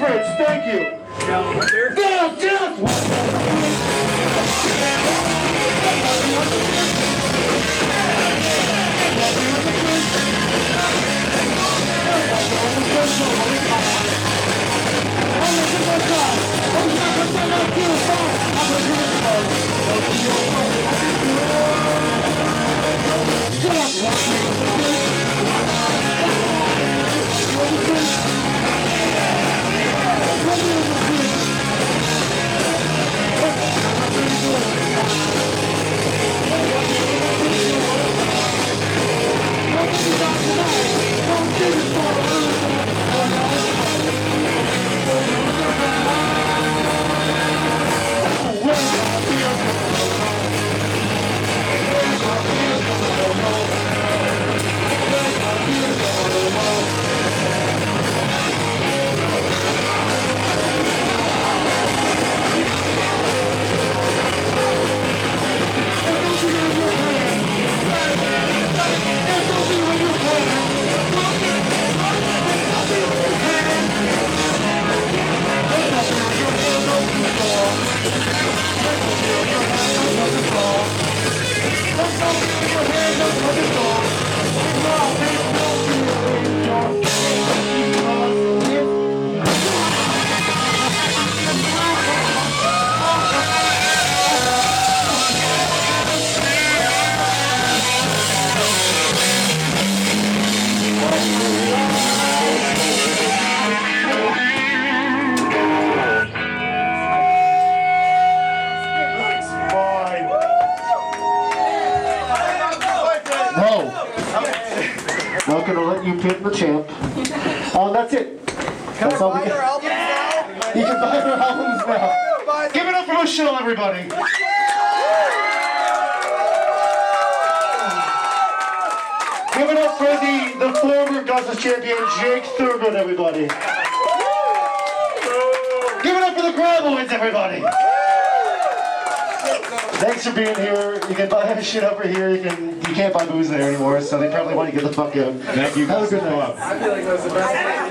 Graboids, thank you. They'll just not gonna let you pin the champ. That's it. That's all we got. You can buy her albums now. Give it up for Michelle, everybody. Give it up for the former Gus champion, Jake Thurgood, everybody. Give it up for the Graboids, everybody. Thanks for being here. You can buy shit over here. You can't buy booze there anymore, so they probably want to get the fuck out. Thank you. Have a good night. I feel like that was the best thing.